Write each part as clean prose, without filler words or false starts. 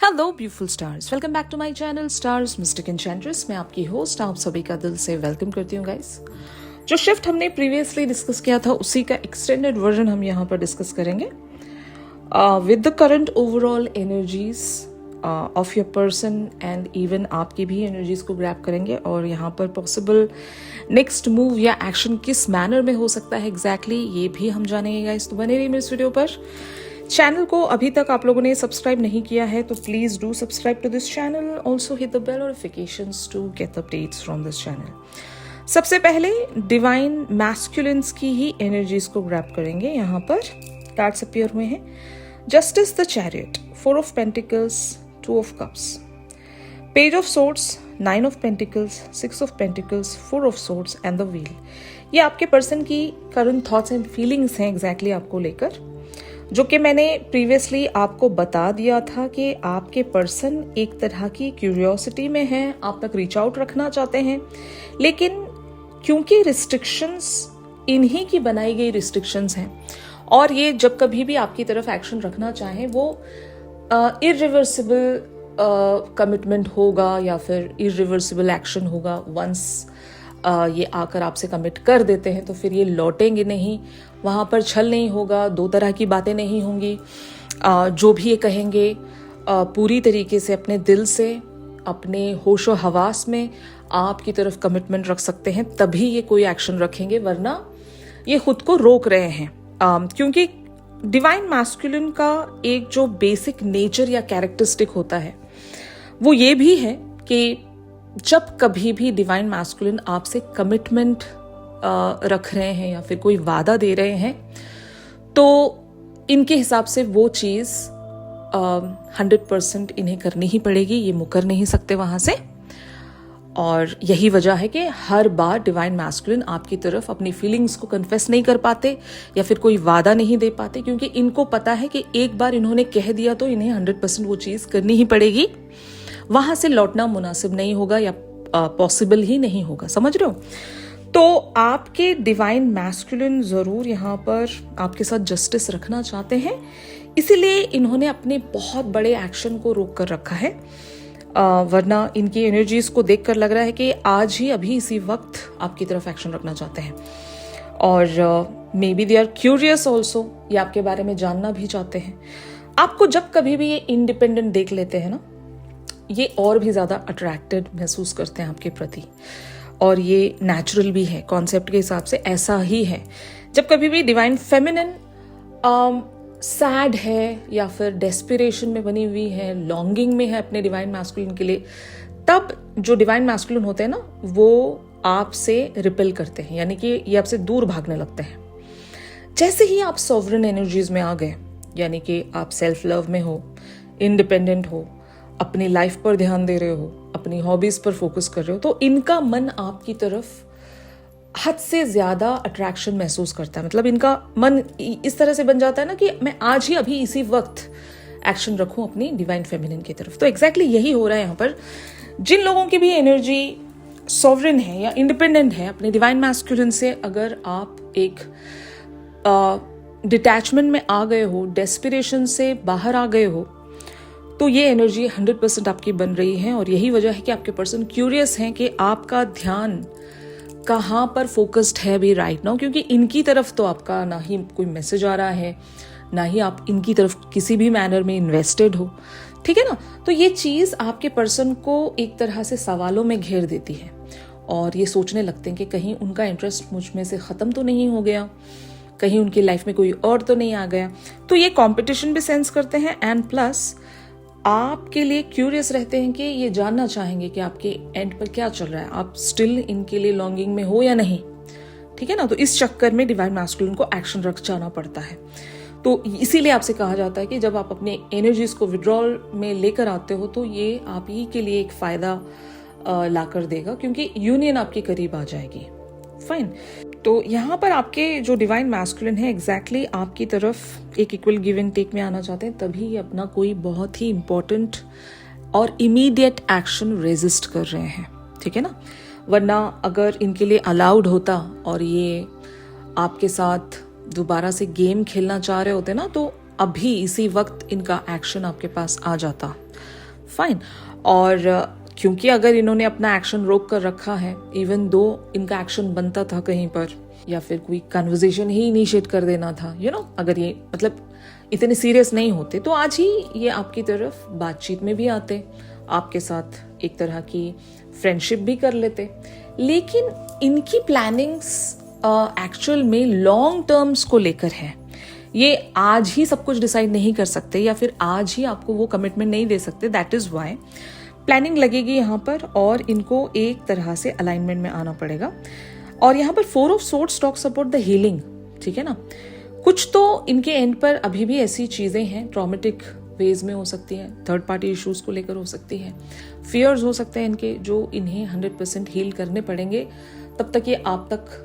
Hello beautiful stars, welcome back to my channel stars mystic enchantress. मैं आपकी host आप सभी का दिल से वेलकम करती हूँ गाइस। जो शिफ्ट हमने प्रीवियसली डिस्कस किया था उसी का एक्सटेंडेड वर्जन हम यहाँ पर डिस्कस करेंगे with the current overall energies of your person and even आपकी भी एनर्जीज को ग्रैब करेंगे और यहाँ पर पॉसिबल नेक्स्ट मूव या एक्शन किस मैनर में हो सकता है एग्जैक्टली ये भी हम जानेंगे गाइस। तो बने रहिए मेरे इस वीडियो पर। चैनल को अभी तक आप लोगों ने सब्सक्राइब नहीं किया है तो please do subscribe to this channel, also hit the bell notifications to get updates from this channel. सबसे पहले डिवाइन मैस्कुलिन्स की ही एनर्जीज को ग्रैब करेंगे। यहाँ पर कार्ड्स अपीयर हुए हैं, justice the chariot, 4 of pentacles, 2 of cups, page of swords, 9 of pentacles, 6 of pentacles, 4 of swords and the wheel. ये आपके पर्सन की करंट थॉट्स एंड फीलिंग्स हैं एग्जैक्टली आपको लेकर, जो कि मैंने प्रीवियसली आपको बता दिया था कि आपके पर्सन एक तरह की क्यूरियोसिटी में हैं, आप तक रीच आउट रखना चाहते हैं, लेकिन क्योंकि रिस्ट्रिक्शंस इन्हीं की बनाई गई रिस्ट्रिक्शंस हैं और ये जब कभी भी आपकी तरफ एक्शन रखना चाहें वो इरिवर्सिबल कमिटमेंट होगा या फिर इरिवर्सिबल एक्शन होगा। वंस ये आकर आपसे कमिट कर देते हैं तो फिर ये लौटेंगे नहीं, वहाँ पर छल नहीं होगा, 2 तरह की बातें नहीं होंगी। जो भी ये कहेंगे पूरी तरीके से अपने दिल से, अपने होशो हवास में आपकी तरफ कमिटमेंट रख सकते हैं, तभी ये कोई एक्शन रखेंगे, वरना ये खुद को रोक रहे हैं। क्योंकि डिवाइन मैस्कुलिन का एक जो बेसिक नेचर या कैरेक्टरिस्टिक होता है वो ये भी है कि जब कभी भी डिवाइन मैस्कुलिन आपसे कमिटमेंट रख रहे हैं या फिर कोई वादा दे रहे हैं तो इनके हिसाब से वो चीज़ 100% इन्हें करनी ही पड़ेगी, ये मुकर नहीं सकते वहाँ से। और यही वजह है कि हर बार डिवाइन मैस्कुलिन आपकी तरफ अपनी फीलिंग्स को कन्फेस नहीं कर पाते या फिर कोई वादा नहीं दे पाते, क्योंकि इनको पता है कि एक बार इन्होंने कह दिया तो इन्हें 100% वो चीज़ करनी ही पड़ेगी, वहां से लौटना मुनासिब नहीं होगा या पॉसिबल ही नहीं होगा। समझ रहे हो? तो आपके डिवाइन मैस्कुलिन जरूर यहाँ पर आपके साथ जस्टिस रखना चाहते हैं, इसीलिए इन्होंने अपने बहुत बड़े एक्शन को रोक कर रखा है। वरना इनकी एनर्जीज को देखकर लग रहा है कि आज ही अभी इसी वक्त आपकी तरफ एक्शन रखना चाहते हैं और maybe they are curious also, ये आपके बारे में जानना भी चाहते हैं। आपको जब कभी भी ये इंडिपेंडेंट देख लेते हैं ना, ये और भी ज़्यादा अट्रैक्टेड महसूस करते हैं आपके प्रति, और ये नेचुरल भी है, कॉन्सेप्ट के हिसाब से ऐसा ही है। जब कभी भी डिवाइन फेमिनिन सैड है या फिर डेस्पिरेशन में बनी हुई है, लॉन्गिंग में है अपने डिवाइन मैस्कुलिन के लिए, तब जो डिवाइन मैस्कुलिन होते हैं ना वो आपसे रिपेल करते हैं, यानी कि ये आपसे दूर भागने लगते हैं। जैसे ही आप सॉवरेन एनर्जीज में आ गए, यानी कि आप सेल्फ लव में हो, इंडिपेंडेंट हो, अपनी लाइफ पर ध्यान दे रहे हो, अपनी हॉबीज पर फोकस कर रहे हो, तो इनका मन आपकी तरफ हद से ज्यादा अट्रैक्शन महसूस करता है। मतलब इनका मन इस तरह से बन जाता है ना कि मैं आज ही अभी इसी वक्त एक्शन रखूं अपनी डिवाइन फेमिनिन की तरफ। तो एग्जैक्टली यही हो रहा है यहाँ पर। जिन लोगों की भी एनर्जी सॉवरेन है या इंडिपेंडेंट है अपने डिवाइन मैस्कुलिन से, अगर आप एक डिटैचमेंट में आ गए हो, डेस्पिरेशन से बाहर आ गए हो, तो ये एनर्जी 100% आपकी बन रही है। और यही वजह है कि आपके पर्सन क्यूरियस हैं कि आपका ध्यान कहाँ पर फोकस्ड है अभी राइट नाउ, क्योंकि इनकी तरफ तो आपका ना ही कोई मैसेज आ रहा है, ना ही आप इनकी तरफ किसी भी मैनर में इन्वेस्टेड हो। ठीक है ना? तो ये चीज़ आपके पर्सन को एक तरह से सवालों में घेर देती है और ये सोचने लगते हैं कि कहीं उनका इंटरेस्ट मुझ में से ख़त्म तो नहीं हो गया, कहीं उनकी लाइफ में कोई और तो नहीं आ गया। तो ये कॉम्पिटिशन भी सेंस करते हैं एंड प्लस आपके लिए क्यूरियस रहते हैं कि ये जानना चाहेंगे कि आपके एंड पर क्या चल रहा है, आप स्टिल इनके लिए लॉन्गिंग में हो या नहीं। ठीक है ना? तो इस चक्कर में डिवाइन मैस्कुलिन को एक्शन रख जाना पड़ता है। तो इसीलिए आपसे कहा जाता है कि जब आप अपने एनर्जीज को विड्रॉल में लेकर आते हो तो ये आप ही के लिए एक फायदा ला कर देगा, क्योंकि यूनियन आपके करीब आ जाएगी। फाइन। तो यहाँ पर आपके जो डिवाइन मैस्कुलिन है एग्जैक्टली आपकी तरफ एक इक्वल गिव एंड टेक में आना चाहते हैं, तभी ये अपना कोई बहुत ही इंपॉर्टेंट और इमीडिएट एक्शन रेजिस्ट कर रहे हैं। ठीक है ना? वरना अगर इनके लिए अलाउड होता और ये आपके साथ दोबारा से गेम खेलना चाह रहे होते ना, तो अभी इसी वक्त इनका एक्शन आपके पास आ जाता, फाइन। और क्योंकि अगर इन्होंने अपना एक्शन रोक कर रखा है, इवन दो इनका एक्शन बनता था कहीं पर, या फिर कोई कन्वर्सेशन ही इनिशिएट कर देना था, अगर ये मतलब इतने सीरियस नहीं होते तो आज ही ये आपकी तरफ बातचीत में भी आते, आपके साथ एक तरह की फ्रेंडशिप भी कर लेते। लेकिन इनकी प्लानिंग्स एक्चुअल में लॉन्ग टर्म्स को लेकर है। ये आज ही सब कुछ डिसाइड नहीं कर सकते या फिर आज ही आपको वो कमिटमेंट नहीं दे सकते। दैट इज वाई प्लानिंग लगेगी यहाँ पर, और इनको एक तरह से अलाइनमेंट में आना पड़ेगा। और यहाँ पर 4 of swords talks about the healing, ठीक है ना। कुछ तो इनके एंड पर अभी भी ऐसी चीजें हैं, ट्रॉमेटिक वेज में हो सकती है, थर्ड पार्टी इश्यूज को लेकर हो सकती है, फियर्स हो सकते हैं इनके, जो इन्हें 100% हील करने पड़ेंगे। तब तक ये आप तक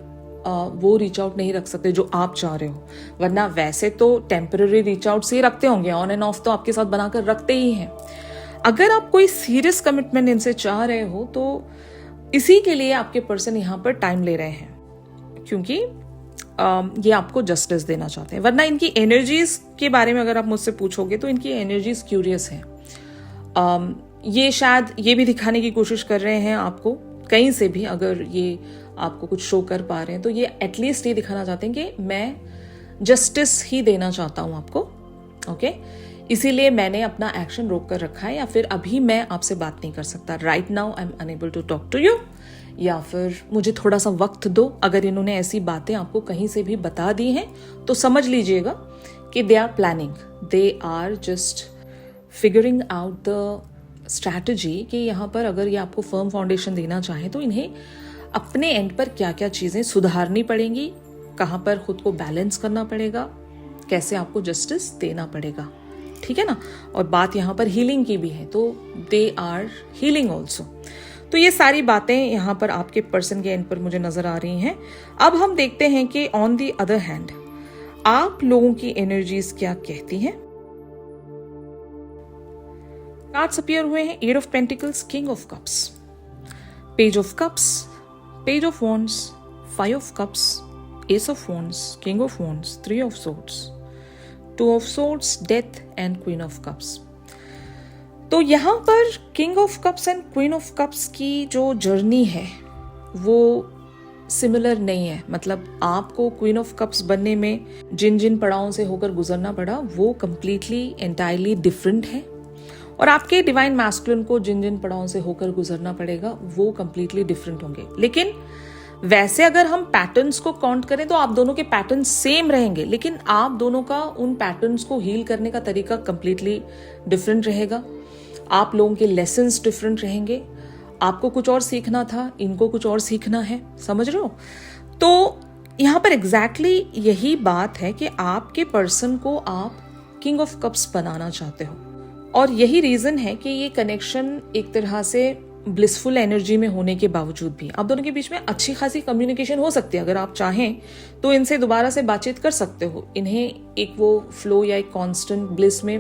वो रीच आउट नहीं रख सकते जो आप चाह रहे हो, वरना वैसे तो टेम्पररी रीच आउट से रखते होंगे, ऑन एंड ऑफ तो आपके साथ बनाकर रखते ही हैं। अगर आप कोई सीरियस कमिटमेंट इनसे चाह रहे हो तो इसी के लिए आपके पर्सन यहाँ पर टाइम ले रहे हैं, क्योंकि ये आपको जस्टिस देना चाहते हैं। वरना इनकी एनर्जीज के बारे में अगर आप मुझसे पूछोगे तो इनकी एनर्जीज क्यूरियस हैं। ये शायद ये भी दिखाने की कोशिश कर रहे हैं आपको, कहीं से भी अगर ये आपको कुछ शो कर पा रहे हैं तो ये एटलीस्ट ये दिखाना चाहते हैं कि मैं जस्टिस ही देना चाहता हूं आपको, ओके। इसीलिए मैंने अपना एक्शन रोक कर रखा है, या फिर अभी मैं आपसे बात नहीं कर सकता, right now I am unable to talk to you, या फिर मुझे थोड़ा सा वक्त दो। अगर इन्होंने ऐसी बातें आपको कहीं से भी बता दी हैं तो समझ लीजिएगा कि they are planning, they are just figuring out the strategy कि यहाँ पर अगर ये आपको फर्म फाउंडेशन देना चाहे तो इन्हें अपने एंड पर क्या क्या चीजें सुधारनी पड़ेंगी, कहाँ पर खुद को बैलेंस करना पड़ेगा, कैसे आपको जस्टिस देना पड़ेगा, ठीक है ना। और बात यहाँ पर हीलिंग की भी है, तो दे आर हीलिंग ऑल्सो। तो ये सारी बातें यहाँ पर आपके पर्सन के एंड पर मुझे नजर आ रही हैं। अब हम देखते हैं कि ऑन द अदर हैंड आप लोगों की एनर्जीज क्या कहती हैं। कार्ड्स अपीयर हुए हैं, 8 of pentacles, king of cups, page of cups, page of wands, 5 of cups, S of wands, king of wands, 3 of swords, 2 of swords, death and queen of cups. तो यहाँ पर king of cups and queen of cups की जो journey है वो similar नहीं है। मतलब आपको क्वीन ऑफ कप्स बनने में जिन जिन पड़ावों से होकर गुजरना पड़ा वो कंप्लीटली एंटायरली डिफरेंट है, और आपके डिवाइन मैस्कुलिन को जिन जिन पड़ावों से होकर गुजरना पड़ेगा वो कंप्लीटली डिफरेंट होंगे। लेकिन वैसे अगर हम पैटर्न्स को काउंट करें तो आप दोनों के पैटर्न सेम रहेंगे, लेकिन आप दोनों का उन पैटर्न्स को हील करने का तरीका कंप्लीटली डिफरेंट रहेगा। आप लोगों के लेसन्स डिफरेंट रहेंगे, आपको कुछ और सीखना था, इनको कुछ और सीखना है, समझ रहे हो। तो यहाँ पर एग्जैक्टली यही बात है कि आपके पर्सन को आप किंग ऑफ कप्स बनाना चाहते हो, और यही रीजन है कि ये कनेक्शन एक तरह से ब्लिसफुल एनर्जी में होने के बावजूद भी आप दोनों के बीच में अच्छी खासी कम्युनिकेशन हो सकती है। अगर आप चाहें तो इनसे दोबारा से बातचीत कर सकते हो, इन्हें एक वो फ्लो या एक कांस्टेंट ब्लिस में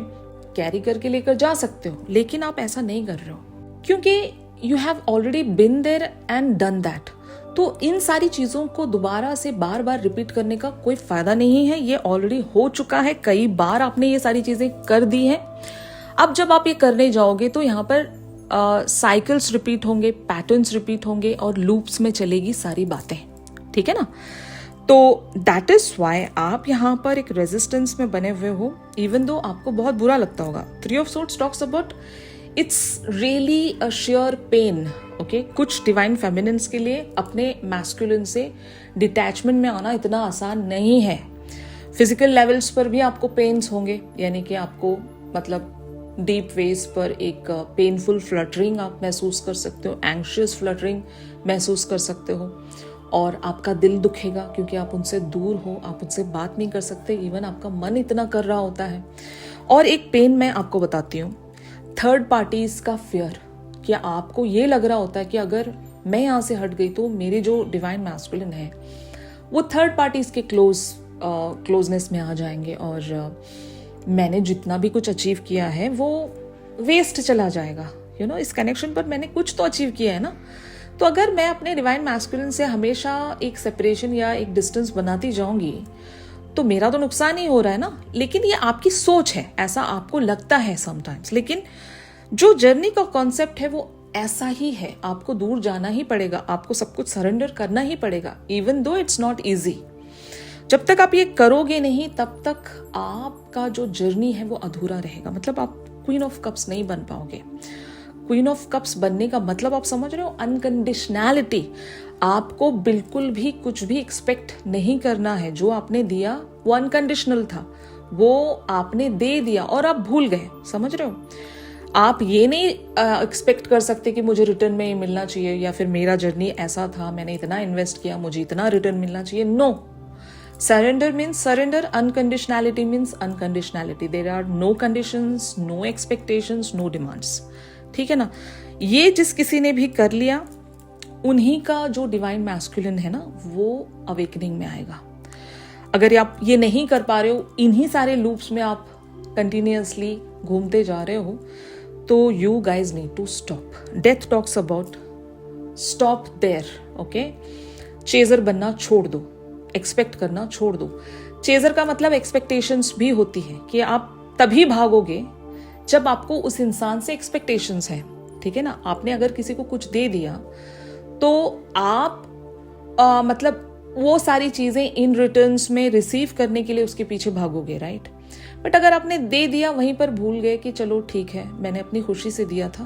कैरी करके लेकर जा सकते हो, लेकिन आप ऐसा नहीं कर रहे हो क्योंकि you have already been there and done that. तो इन सारी चीजों को दोबारा से बार बार रिपीट करने का कोई फायदा नहीं है, ये ऑलरेडी हो चुका है, कई बार आपने ये सारी चीजें कर दी हैं। अब जब आप ये करने जाओगे तो यहाँ पर साइकिल्स रिपीट होंगे, पैटर्न्स रिपीट होंगे और लूप्स में चलेगी सारी बातें, ठीक है ना। तो दैट इज वाई आप यहाँ पर एक रेजिस्टेंस में बने हुए हो, इवन दो आपको बहुत बुरा लगता होगा। 3 of swords talks about it's really a share pain, okay. कुछ डिवाइन फेमिनिन्स के लिए अपने मैस्कुलिन से डिटैचमेंट में आना इतना आसान नहीं है। फिजिकल लेवल्स पर भी आपको पेन्स होंगे, यानी कि आपको मतलब डीप वेज पर एक पेनफुल फ्लटरिंग आप महसूस कर सकते हो, एंग्शियस फ्लटरिंग महसूस कर सकते हो, और आपका दिल दुखेगा क्योंकि आप उनसे दूर हो, आप उनसे बात नहीं कर सकते, इवन आपका मन इतना कर रहा होता है। और एक पेन मैं आपको बताती हूँ, थर्ड पार्टीज का फियर, कि आपको ये लग रहा होता है कि अगर मैं यहाँ से हट गई तो मेरे जो डिवाइन मैस्कुलिन है वो थर्ड पार्टीज के क्लोजनेस में आ जाएंगे, और मैंने जितना भी कुछ अचीव किया है वो वेस्ट चला जाएगा। यू नो, इस कनेक्शन पर मैंने कुछ तो अचीव किया है ना। तो अगर मैं अपने डिवाइन मैस्कुलिन से हमेशा एक सेपरेशन या एक डिस्टेंस बनाती जाऊंगी तो मेरा तो नुकसान ही हो रहा है ना। लेकिन ये आपकी सोच है, ऐसा आपको लगता है समटाइम्स, लेकिन जो जर्नी का कॉन्सेप्ट है वो ऐसा ही है। आपको दूर जाना ही पड़ेगा, आपको सब कुछ सरेंडर करना ही पड़ेगा, even though it's not easy. जब तक आप ये करोगे नहीं तब तक आपका जो जर्नी है वो अधूरा रहेगा। मतलब आप क्वीन ऑफ कप्स नहीं बन पाओगे। क्वीन ऑफ कप्स बनने का मतलब आप समझ रहे हो, अनकंडीशनैलिटी। आपको बिल्कुल भी कुछ भी एक्सपेक्ट नहीं करना है। जो आपने दिया वो अनकंडीशनल था, वो आपने दे दिया और आप भूल गए। समझ रहे हो, आप ये नहीं एक्सपेक्ट कर सकते कि मुझे रिटर्न में मिलना चाहिए, या फिर मेरा जर्नी ऐसा था, मैंने इतना इन्वेस्ट किया, मुझे इतना रिटर्न मिलना चाहिए। No, surrender means surrender, unconditionality means unconditionality. There are no conditions, no expectations, no demands. ठीक है ना। ये जिस किसी ने भी कर लिया, उन्हीं का जो डिवाइन मैस्कुलिन है ना वो अवेकनिंग में आएगा। अगर आप ये नहीं कर पा रहे हो, इन्हीं सारे लूप्स में आप कंटिन्यूअसली घूमते जा रहे हो, तो you guys need to stop. Death talks about stop there. Okay, chaser बनना छोड़ दो, एक्सपेक्ट करना छोड़ दो। चेजर का मतलब एक्सपेक्टेशंस भी होती है कि आप तभी भागोगे जब आपको उस इंसान से एक्सपेक्टेशंस है। ठीक है ना। आपने अगर किसी को कुछ दे दिया तो आप मतलब वो सारी चीजें इन रिटर्न्स में रिसीव करने के लिए उसके पीछे भागोगे, राइट। बट अगर आपने दे दिया, वहीं पर भूल गए कि चलो ठीक है, मैंने अपनी खुशी से दिया था,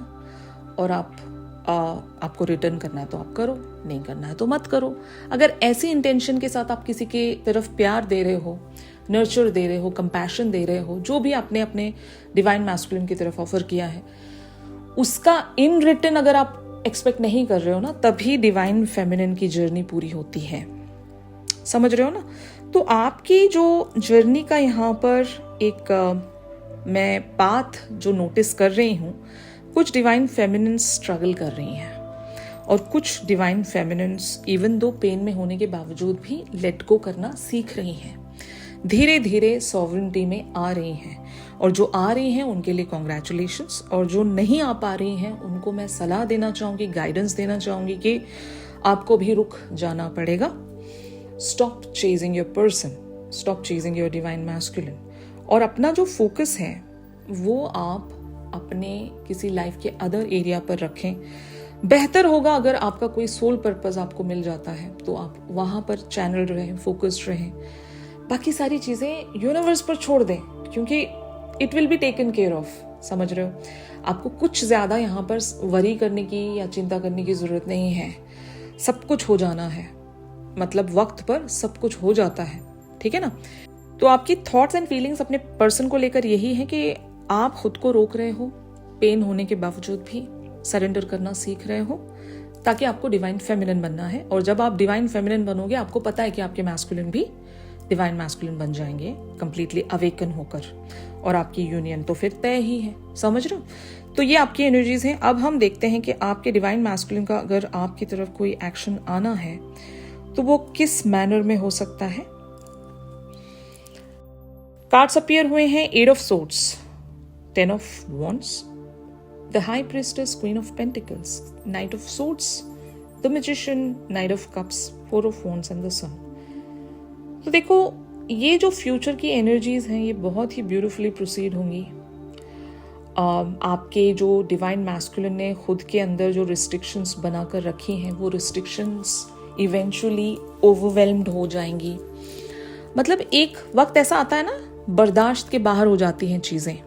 और आपको रिटर्न करना है तो आप करो, नहीं करना है तो मत करो। अगर ऐसी इंटेंशन के साथ आप किसी के तरफ प्यार दे रहे हो, नर्चर दे रहे हो, कंपैशन दे रहे हो, जो भी आपने अपने डिवाइन मैस्कुलिन की तरफ ऑफर किया है, उसका इन रिटर्न अगर आप एक्सपेक्ट नहीं कर रहे हो ना, तभी डिवाइन फेमिनिन की जर्नी पूरी होती है। समझ रहे हो ना। तो आपकी जो जर्नी का यहाँ पर एक मैं बात जो नोटिस कर रही हूँ, कुछ डिवाइन फेमिनिन स्ट्रगल कर रही हैं, और कुछ divine feminines even though pain में होने के बावजूद भी लेट गो करना सीख रही हैं, धीरे धीरे सॉवरेनिटी में आ रही हैं। और जो आ रही हैं उनके लिए कॉन्ग्रेचुलेशंस, और जो नहीं आ पा रही हैं उनको मैं सलाह देना चाहूँगी, गाइडेंस देना चाहूँगी कि आपको भी रुक जाना पड़ेगा। Stop chasing your person, stop chasing your divine masculine, और अपना जो फोकस है वो आप अपने किसी लाइफ के अदर एरिया पर रखें। बेहतर होगा अगर आपका कोई सोल पर्पस आपको मिल जाता है तो आप वहां पर चैनल रहें, फोकस्ड रहें। बाकी सारी चीजें यूनिवर्स पर छोड़ दें, क्योंकि it will be taken care of. समझ रहे हो, आपको कुछ ज्यादा यहाँ पर वरी करने की या चिंता करने की जरूरत नहीं है। सब कुछ हो जाना है, मतलब वक्त पर सब कुछ हो जाता है। ठीक है ना। तो आपकी थॉट्स एंड फीलिंग्स अपने पर्सन को लेकर यही है कि आप खुद को रोक रहे हो, पेन होने के बावजूद भी सरेंडर करना सीख रहे हो, ताकि आपको डिवाइन फेमिनिन बनना है। और जब आप डिवाइन फेमिनिन बनोगे, आपको पता है कि आपके मैस्कुलिन भी डिवाइन मैस्कुलिन बन जाएंगे, कंप्लीटली अवेकन होकर, और आपकी यूनियन तो फिर तय ही है। समझ रहे हो। तो ये आपकी एनर्जीज हैं। अब हम देखते हैं कि आपके डिवाइन मैस्कुलिन का अगर आपकी तरफ कोई एक्शन आना है तो वो किस मैनर में हो सकता है। कार्ड्स अपीयर हुए हैं, 8 of swords, 10 of wands, the high priestess, queen of pentacles, knight of swords, the magician, knight of cups, 4 of wands and the sun. तो देखो, ये जो फ्यूचर की एनर्जीज हैं ये बहुत ही ब्यूटीफुली प्रोसीड होंगी। आपके जो डिवाइन मैस्कुलिन ने खुद के अंदर जो रिस्ट्रिक्शंस बनाकर रखी हैं, वो रिस्ट्रिक्शंस इवेंचुअली ओवरवेल्म्ड हो जाएंगी। मतलब एक वक्त ऐसा आता है ना, बर्दाश्त के बाहर हो जाती हैं चीज़ें,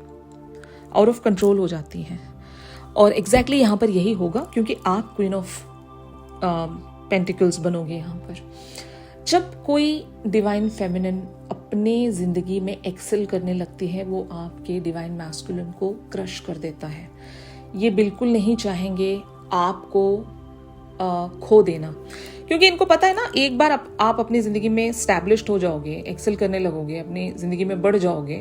आउट ऑफ कंट्रोल हो जाती हैं। और एग्जैक्टली यहाँ पर यही होगा, क्योंकि आप क्वीन ऑफ पेंटिकल्स बनोगे यहाँ पर। जब कोई डिवाइन फेमिनिन अपने जिंदगी में एक्सेल करने लगती है, वो आपके डिवाइन मैस्कुलिन को क्रश कर देता है। ये बिल्कुल नहीं चाहेंगे आपको खो देना, क्योंकि इनको पता है ना, एक बार आप अपनी जिंदगी में स्टैब्लिश्ड हो जाओगे, एक्सेल करने लगोगे, अपनी जिंदगी में बढ़ जाओगे,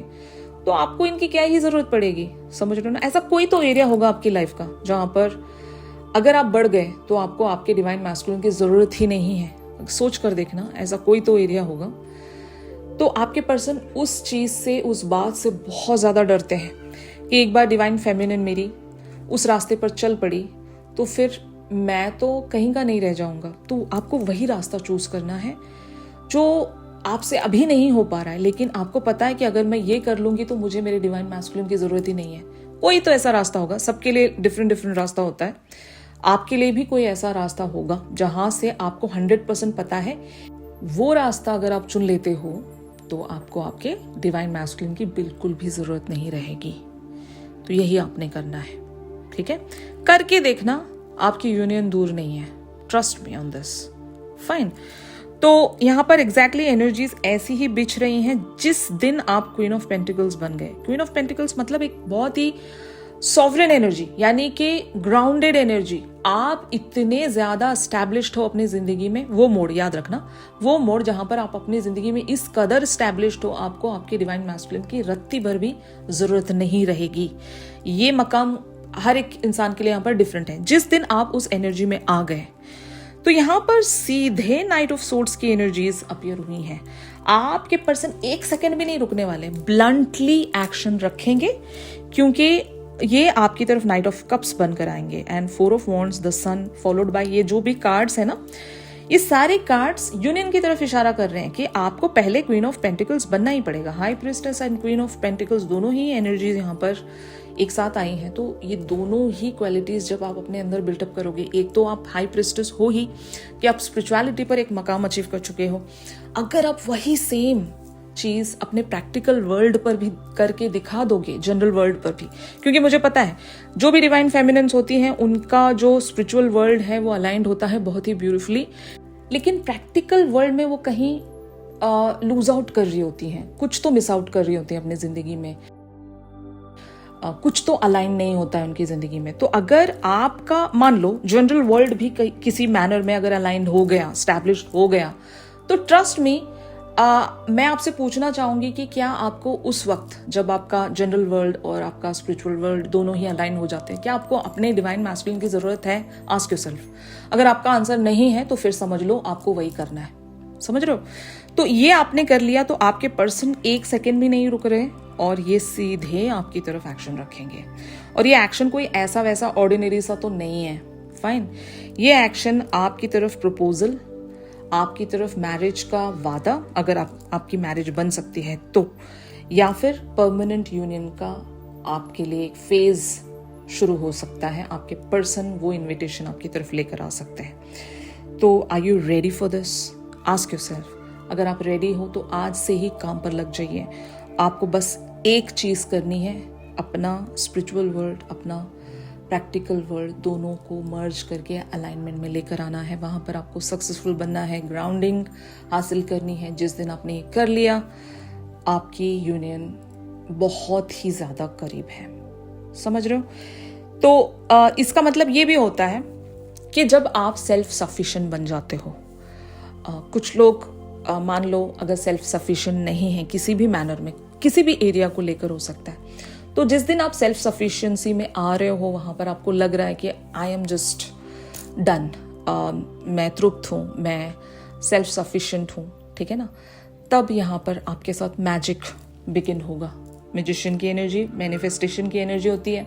तो आपको इनकी क्या ही जरूरत पड़ेगी। समझ रहे हो ना। ऐसा कोई तो एरिया होगा आपकी लाइफ का जहां पर अगर आप बढ़ गए तो आपको आपके डिवाइन मैस्कुलिन की जरूरत ही नहीं है। सोच कर देखना, ऐसा कोई तो एरिया होगा। तो आपके पर्सन उस चीज से, उस बात से बहुत ज्यादा डरते हैं कि एक बार डिवाइन फेमिनिन मेरी उस रास्ते पर चल पड़ी तो फिर मैं तो कहीं का नहीं रह जाऊंगा। तो आपको वही रास्ता चूज करना है जो आपसे अभी नहीं हो पा रहा है, लेकिन आपको पता है कि अगर मैं ये कर लूंगी तो मुझे मेरे डिवाइन मैस्कुलिन की जरूरत ही नहीं है। कोई तो ऐसा रास्ता होगा, सबके लिए डिफरेंट डिफरेंट रास्ता होता है। आपके लिए भी कोई ऐसा रास्ता होगा जहां से आपको 100% पता है। वो रास्ता अगर आप चुन लेते हो तो आपको आपके डिवाइन मैस्कुलिन की बिल्कुल भी जरूरत नहीं रहेगी। तो यही आपने करना है, ठीक है? करके देखना, आपकी यूनियन दूर नहीं है, trust me on this. Fine. तो यहां पर एग्जैक्टली एनर्जीज ऐसी ही बिछ रही हैं जिस दिन आप क्वीन ऑफ पेंटिकल्स बन गए। क्वीन ऑफ पेंटिकल्स मतलब एक बहुत ही सॉवरेन एनर्जी, यानी कि ग्राउंडेड एनर्जी। आप इतने ज्यादा एस्टैब्लिश्ड हो अपनी जिंदगी में, वो मोड़ याद रखना, वो मोड़ जहां पर आप अपनी जिंदगी में इस कदर एस्टैब्लिश्ड हो, आपको आपके डिवाइन मैस्कुलिन की रत्ती भर भी जरूरत नहीं रहेगी। ये मकाम हर एक इंसान के लिए यहाँ पर डिफरेंट है। जिस दिन आप उस एनर्जी में आ गए तो यहाँ पर सीधे नाइट ऑफ सोर्ड्स की एनर्जीज अपीयर हुई हैं। आपके पर्सन एक सेकंड भी नहीं रुकने वाले, ब्लंटली एक्शन रखेंगे, क्योंकि ये आपकी तरफ नाइट ऑफ कप्स बनकर आएंगे and 4 of wands, the sun, followed by ये जो भी कार्ड्स है ना, ये सारे कार्ड्स यूनियन की तरफ इशारा कर रहे हैं कि आपको पहले क्वीन ऑफ पेंटिकल्स बनना ही पड़ेगा। High priestess and queen of pentacles दोनों ही एनर्जीज यहाँ पर एक साथ आई हैं। तो ये दोनों ही क्वालिटीज जब आप अपने अंदर बिल्टअप करोगे, एक तो आप हाई प्रिस्टेस हो ही कि आप स्पिरिचुअलिटी पर एक मकाम अचीव कर चुके हो, अगर आप वही सेम चीज अपने प्रैक्टिकल वर्ल्ड पर भी करके दिखा दोगे, जनरल वर्ल्ड पर भी, क्योंकि मुझे पता है जो भी डिवाइन फेमिनिन्स होती हैं उनका जो स्पिरिचुअल वर्ल्ड है वो अलाइंड होता है बहुत ही ब्यूटीफुली, लेकिन प्रैक्टिकल वर्ल्ड में वो कहीं लूज आउट कर रही होती हैं, कुछ तो मिस आउट कर रही होती हैं अपनी जिंदगी में, कुछ तो अलाइन नहीं होता है उनकी जिंदगी में। तो अगर आपका मान लो जनरल वर्ल्ड भी किसी मैनर में अगर अलाइन हो गया, स्टैब्लिश्ड हो गया, तो ट्रस्ट मी, मैं आपसे पूछना चाहूंगी कि क्या आपको उस वक्त जब आपका जनरल वर्ल्ड और आपका स्पिरिचुअल वर्ल्ड दोनों ही अलाइन हो जाते हैं, क्या आपको अपने डिवाइन मैस्कुलिन की जरूरत है? Ask yourself. अगर आपका आंसर नहीं है तो फिर समझ लो आपको वही करना है। समझ रहे हो? तो ये आपने कर लिया तो आपके पर्सन एक सेकेंड भी नहीं रुक रहे और ये सीधे आपकी तरफ एक्शन रखेंगे। और ये एक्शन कोई ऐसा वैसा ऑर्डिनरी सा तो नहीं है। फाइन। ये एक्शन आपकी तरफ प्रपोजल, आपकी तरफ मैरिज का वादा, अगर आपकी मैरिज बन सकती है तो, या फिर परमानेंट यूनियन का आपके लिए एक फेज शुरू हो सकता है। आपके पर्सन वो इनविटेशन आपकी तरफ लेकर आ सकते हैं। तो are you ready for this? Ask yourself. अगर आप रेडी हो तो आज से ही काम पर लग जाइए। आपको बस एक चीज करनी है, अपना स्पिरिचुअल वर्ल्ड, अपना प्रैक्टिकल वर्ल्ड दोनों को मर्ज करके अलाइनमेंट में लेकर आना है। वहां पर आपको सक्सेसफुल बनना है, ग्राउंडिंग हासिल करनी है। जिस दिन आपने ये कर लिया, आपकी यूनियन बहुत ही ज्यादा करीब है। समझ रहे हो? तो इसका मतलब ये भी होता है कि जब आप सेल्फ सफिशिएंट बन जाते हो, कुछ लोग मान लो अगर सेल्फ सफिशिएंट नहीं है किसी भी मैनर में, किसी भी एरिया को लेकर हो सकता है, तो जिस दिन आप सेल्फ सफिशिएंसी में आ रहे हो, वहां पर आपको लग रहा है कि आई एम जस्ट डन, मैं तृप्त हूँ, मैं सेल्फ सफिशिएंट हूँ, ठीक है ना, तब यहाँ पर आपके साथ मैजिक बिगिन होगा। मैजिशियन की एनर्जी मैनिफेस्टेशन की एनर्जी होती है,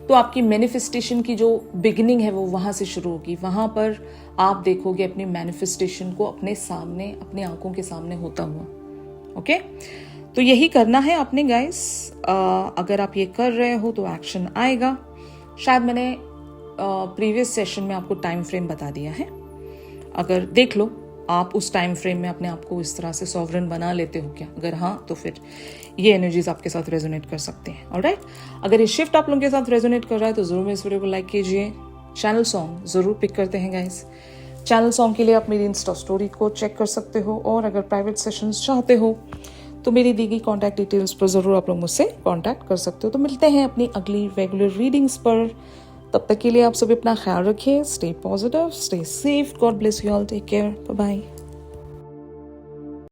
तो आपकी मैनिफेस्टेशन की जो बिगिनिंग है वो वहां से शुरू होगी। वहां पर आप देखोगे अपनी मैनिफेस्टेशन को अपने सामने, अपनी आंखों के सामने होता हुआ। ओके, तो यही करना है आपने गाइस। अगर आप ये कर रहे हो तो एक्शन आएगा। शायद मैंने प्रीवियस सेशन में आपको टाइम फ्रेम बता दिया है, अगर देख लो आप उस टाइम फ्रेम में अपने आप को इस तरह से सॉवरेन बना लेते हो क्या? अगर हाँ, तो फिर ये एनर्जीज आपके साथ रेजोनेट कर सकते हैं। ऑलराइट, अगर ये शिफ्ट आप लोगों के साथ रेजोनेट कर रहा है तो जरूर इस वीडियो को लाइक कीजिए। चैनल सॉन्ग जरूर पिक करते हैं गाइस। चैनल सॉन्ग के लिए आप मेरी इंस्टा स्टोरी को चेक कर सकते हो, और अगर प्राइवेट सेशंस चाहते हो तो मेरी दी गई कॉन्टैक्ट डिटेल्स पर जरूर आप लोग मुझसे कॉन्टैक्ट कर सकते हो। तो मिलते हैं अपनी अगली रेगुलर रीडिंग्स पर। तब तक के लिए आप सभी अपना ख्याल रखिए। Stay positive, stay safe, God bless you all, take care, bye bye.